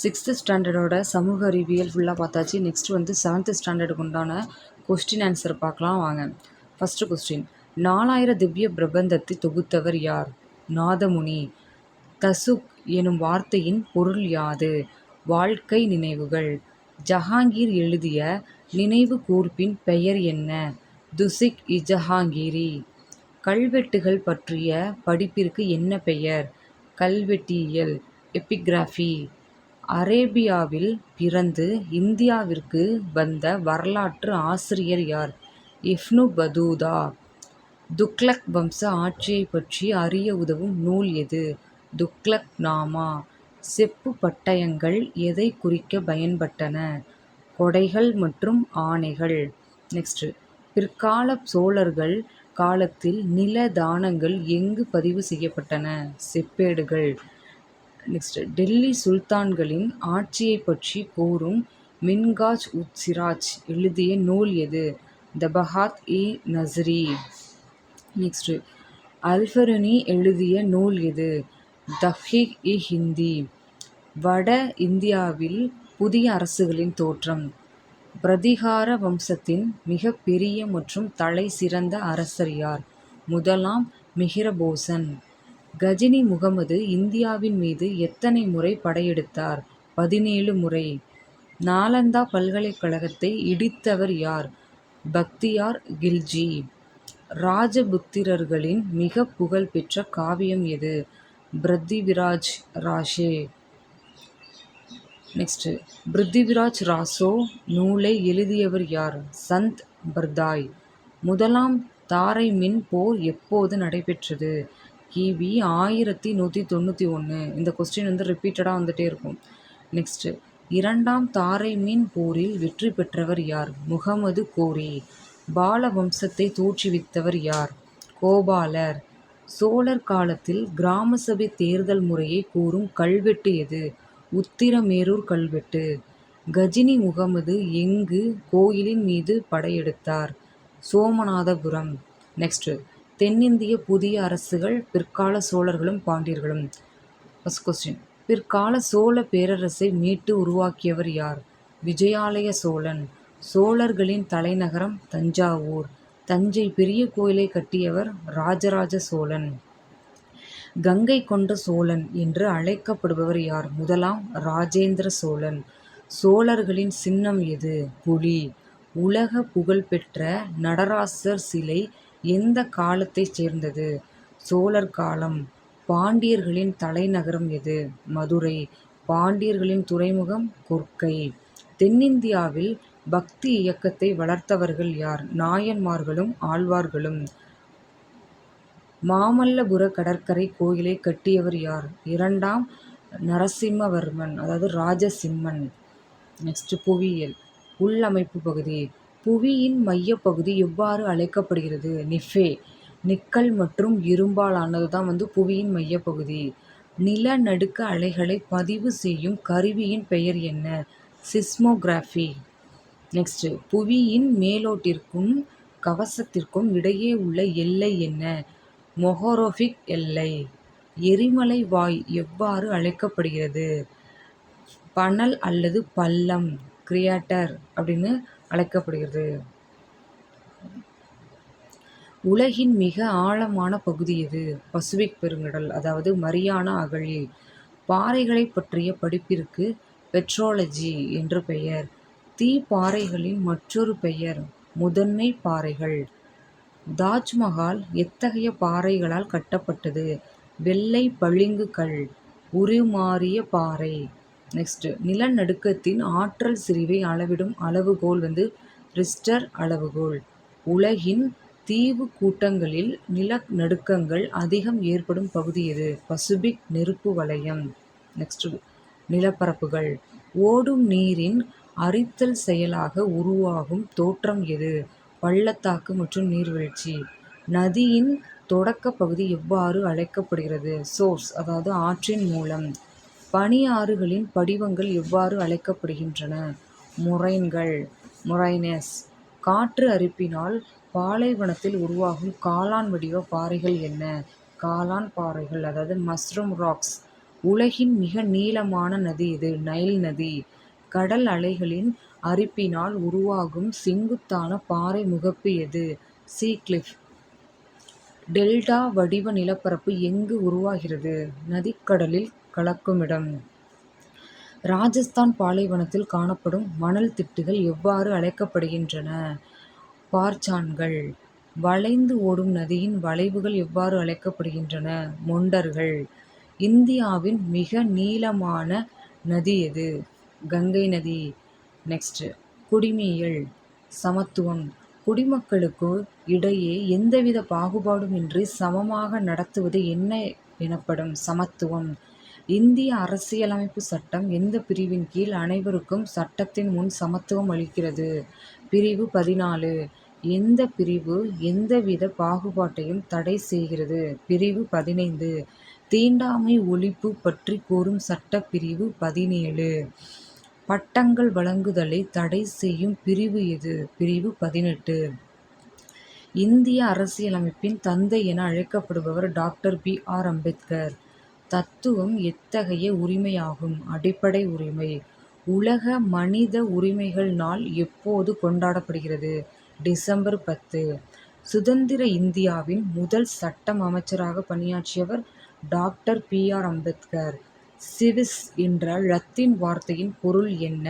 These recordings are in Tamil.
6th ஸ்டாண்டர்டோட சமூக அறிவியல் ஃபுல்லாக பார்த்தாச்சு. நெக்ஸ்ட் வந்து 7th ஸ்டாண்டர்டுக்கு உண்டான கொஸ்டின் ஆன்சர் பார்க்கலாம் வாங்க. ஃபஸ்ட்டு கொஸ்டின், 4000 திவ்ய பிரபந்தத்தை தொகுத்தவர் யார்? நாதமுனி. தசுக் எனும் வார்த்தையின் பொருள் யாது? வாழ்க்கை நினைவுகள். ஜஹாங்கீர் எழுதிய நினைவு கூர்ப்பின் பெயர் என்ன? துசிக் இஜஹாங்கீரி. கல்வெட்டுகள் பற்றிய படிப்பிற்கு என்ன பெயர்? கல்வெட்டியல், எபிகிராஃபி. அரேபியாவில் பிறந்து இந்தியாவிற்கு வந்த வரலாற்று ஆசிரியர் யார்? இப்னு பதூதா. துக்ளக் வம்ச ஆட்சியைப் பற்றி அறிய உதவும் நூல் எது? துக்ளக் நாமா. செப்பு பட்டயங்கள் எதை குறிக்க பயன்பட்டன? கொடைகள் மற்றும் ஆணைகள். நெக்ஸ்ட், பிற்கால சோழர்கள் காலத்தில் நில தானங்கள் எங்கு பதிவு செய்யப்பட்டன? செப்பேடுகள். நெக்ஸ்ட், டெல்லி சுல்தான்களின் ஆட்சியை பற்றி கூறும் மின்காஜ் உத் சிராஜ் எழுதிய நூல் எது? தபகாத் இ நஸ்ரி. நெக்ஸ்ட், அல்பருனி எழுதிய நூல் எது? தஹ்கீக் இ ஹிந்தி. வட இந்தியாவில் புதிய அரசுகளின் தோற்றம். பிரதிகார வம்சத்தின் மிக பெரிய மற்றும் தலை சிறந்த அரசர் யார்? முதலாம் மிஹிரபோசன். கஜினி முகமது இந்தியாவின் மீது எத்தனை முறை படையெடுத்தார்? 17 முறை. நாலந்தா பல்கலைக்கழகத்தை இடித்தவர் யார்? பக்தியார் கில்ஜி. ராஜபுத்திரர்களின் மிக புகழ்பெற்ற காவியம் எது? பிருத்திவிராஜ் ராசே. நெக்ஸ்ட், பிருத்திவிராஜ் ராசோ நூலை எழுதியவர் யார்? சந்த் பர்தாய். முதலாம் தாரை மின் போர் எப்போது நடைபெற்றது? கிபி 1191. இந்த கொஸ்டின் வந்து ரிப்பீட்டடாக வந்துட்டே இருக்கும். நெக்ஸ்ட், இரண்டாம் தாரை மீன் போரில் வெற்றி பெற்றவர் யார்? முகமது கோரி. பால வம்சத்தை தோற்றுவித்தவர் யார்? கோபாலர். சோழர் காலத்தில் கிராம சபை தேர்தல் முறையை கூறும் கல்வெட்டு எது? உத்திரமேரூர் கல்வெட்டு. கஜினி முகமது எங்கு கோயிலின் மீது படையெடுத்தார்? சோமநாதபுரம். நெக்ஸ்ட், தென்னிந்திய புதிய அரசுகள் பிற்கால சோழர்களும் பாண்டியர்களும். ஃபர்ஸ்ட் கொஸ்டின், பிற்கால சோழ பேரரசை மீட்டு உருவாக்கியவர் யார்? விஜயாலய சோழன். சோழர்களின் தலைநகரம் தஞ்சாவூர். தஞ்சை பெரிய கோயிலை கட்டியவர் ராஜராஜ சோழன். கங்கை கொண்ட சோழன் என்று அழைக்கப்படுபவர் யார்? முதலாம் ராஜேந்திர சோழன். சோழர்களின் சின்னம் எது? புலி. உலக புகழ்பெற்ற நடராசர் சிலை எந்த காலத்தைச் சேர்ந்தது? சோழர் காலம். பாண்டியர்களின் தலைநகரம் எது? மதுரை. பாண்டியர்களின் துறைமுகம் கொர்க்கை. தென்னிந்தியாவில் பக்தி இயக்கத்தை வளர்த்தவர்கள் யார்? நாயன்மார்களும் ஆழ்வார்களும். மாமல்லபுர கடற்கரை கோயிலை கட்டியவர் யார்? இரண்டாம் நரசிம்மவர்மன், அதாவது ராஜசிம்மன். நெக்ஸ்ட், புவியியல். உள்ளமைப்பு பகுதி. புவியின் மையப்பகுதி எவ்வாறு அழைக்கப்படுகிறது? நிஃபே. நிக்கல் மற்றும் இரும்பால் ஆனது தான் வந்து புவியின் மையப்பகுதி. நிலநடுக்க அலைகளை பதிவு செய்யும் கருவியின் பெயர் என்ன? சிஸ்மோகிராஃபி. நெக்ஸ்ட், புவியின் மேலோட்டிற்கும் கவசத்திற்கும் இடையே உள்ள எல்லை என்ன? மொஹரோஃபிக் எல்லை. எரிமலை வாய் எவ்வாறு அழைக்கப்படுகிறது? பனல் அல்லது பள்ளம், கிரியாட்டர் அப்படின்னு அழைக்கப்படுகிறது. உலகின் மிக ஆழமான பகுதி எது? பசிபிக் பெருங்கடல், அதாவது மரியானா அகழி. பாறைகளை பற்றிய படிப்பிற்கு பெட்ரோலஜி என்று பெயர். தீப்பாறைகளின் மற்றொரு பெயர் முதன்மை பாறைகள். தாஜ்மஹால் எத்தகைய பாறைகளால் கட்டப்பட்டது? வெள்ளை பளிங்கு கல். உருமாறிய பாறை. நெக்ஸ்ட், நிலநடுக்கத்தின் ஆற்றல் செறிவை அளவிடும் அளவுகோல் வந்து ரிஸ்டர் அளவுகோல். உலகின் தீவு கூட்டங்களில் நிலநடுக்கங்கள் அதிகம் ஏற்படும் பகுதி எது? பசிபிக் நெருப்பு வலயம். நெக்ஸ்ட், நிலப்பரப்புகள். ஓடும் நீரின் அரித்தல் செயலாக உருவாகும் தோற்றம் எது? பள்ளத்தாக்கு மற்றும் நீர்வீழ்ச்சி. நதியின் தொடக்க பகுதி எவ்வாறு அழைக்கப்படுகிறது? சோர்ஸ், அதாவது ஆற்றின் மூலம். பனி ஆறுகளின் படிவங்கள் எவ்வாறு அழைக்கப்படுகின்றன? முரைன்கள், மொரைனஸ். காற்று அரிப்பினால் பாலைவனத்தில் உருவாகும் காளான் வடிவ பாறைகள் என்ன? காளான் பாறைகள், அதாவது மஷ்ரூம் ராக்ஸ். உலகின் மிக நீளமான நதி எது? நைல் நதி. கடல் அலைகளின் அரிப்பினால் உருவாகும் செங்குத்தான பாறை முகப்பு எது? சீ கிளிஃப். டெல்டா வடிவ நிலப்பரப்பு எங்கு உருவாகிறது? நதிக்கடலில் கலக்குமிடம். ராஜஸ்தான் பாலைவனத்தில் காணப்படும் மணல் திட்டுகள் எவ்வாறு அழைக்கப்படுகின்றன? பார்ச்சான்கள். வளைந்து ஓடும் நதியின் வளைவுகள் எவ்வாறு அழைக்கப்படுகின்றன? மொண்டர்கள். இந்தியாவின் மிக நீளமான நதி எது? கங்கை நதி. நெக்ஸ்ட், குடிமையியல். சமத்துவம். குடிமக்களுக்கு இடையே எந்தவித பாகுபாடுமின்றி சமமாக நடத்துவது என்ன எனப்படும்? சமத்துவம். இந்திய அரசியலமைப்பு சட்டம் எந்த பிரிவின் கீழ் அனைவருக்கும் சட்டத்தின் முன் சமத்துவம் அளிக்கிறது? பிரிவு 14. எந்த பிரிவு எந்தவித பாகுபாட்டையும் தடை செய்கிறது? பிரிவு 15. தீண்டாமை ஒழிப்பு பற்றி கூறும் சட்ட பிரிவு 17. பட்டங்கள் வழங்குதலை தடை செய்யும் பிரிவு எது? பிரிவு 18. இந்திய அரசியலமைப்பின் தந்தை என அழைக்கப்படுபவர் டாக்டர் பி.ஆர். அம்பேத்கர். தத்துவம் எத்தகைய உரிமையாகும்? அடிப்படை உரிமை. உலக மனித உரிமைகள் நாள் எப்போது கொண்டாடப்படுகிறது? டிசம்பர் 10. சுதந்திர இந்தியாவின் முதல் சட்டம் அமைச்சராக பணியாற்றியவர் டாக்டர் பி.ஆர். அம்பேத்கர். சிவிஸ் என்ற லத்தீன் வார்த்தையின் பொருள் என்ன?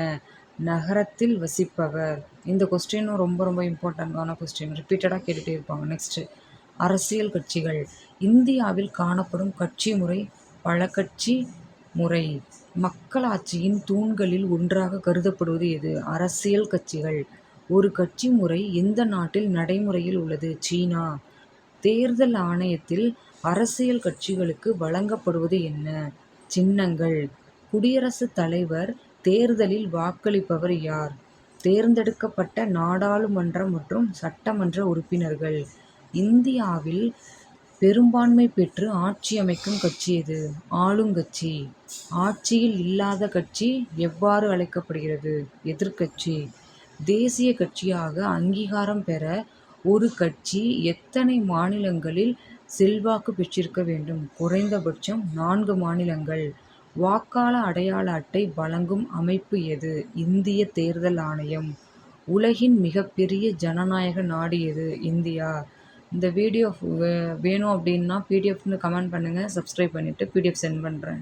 நகரத்தில் வசிப்பவர். இந்த கொஸ்டினும் ரொம்ப ரொம்ப இம்பார்ட்டண்டான கொஸ்டின், ரிப்பீட்டடாக கேட்டுகிட்டே இருப்பாங்க. நெக்ஸ்ட், அரசியல் கட்சிகள். இந்தியாவில் காணப்படும் கட்சி முறை பலகட்சி முறை. மக்களாட்சியின் தூண்களில் ஒன்றாக கருதப்படுவது எது? அரசியல் கட்சிகள். ஒரு கட்சி முறை எந்த நாட்டில் நடைமுறையில் உள்ளது? சீனா. தேர்தல் ஆணையத்தில் அரசியல் கட்சிகளுக்கு வழங்கப்படுவது என்ன? சின்னங்கள். குடியரசுத் தலைவர் தேர்தலில் வாக்களிப்பவர் யார்? தேர்ந்தெடுக்கப்பட்ட நாடாளுமன்ற மற்றும் சட்டமன்ற உறுப்பினர்கள். இந்தியாவில் பெரும்பான்மை பெற்று ஆட்சி அமைக்கும் கட்சி எது? ஆளுங்கட்சி. ஆட்சியில் இல்லாத கட்சி எவ்வாறு அழைக்கப்படுகிறது? எதிர்க்கட்சி. தேசிய கட்சியாக அங்கீகாரம் பெற ஒரு கட்சி எத்தனை மாநிலங்களில் செல்வாக்கு பெற்றிருக்க வேண்டும்? குறைந்தபட்சம் 4 மாநிலங்கள். வாக்காள அடையாள அட்டை வழங்கும் அமைப்பு எது? இந்திய தேர்தல் ஆணையம். உலகின் மிகப்பெரிய ஜனநாயக நாடு எது? இந்தியா. இந்த வீடியோ வேணும் அப்படின்னா பிடிஎஃப்னு கமெண்ட் பண்ணுங்கள். சப்ஸ்கிரைப் பண்ணிவிட்டு பிடிஎஃப் சென்ட் பண்ணுறேன்.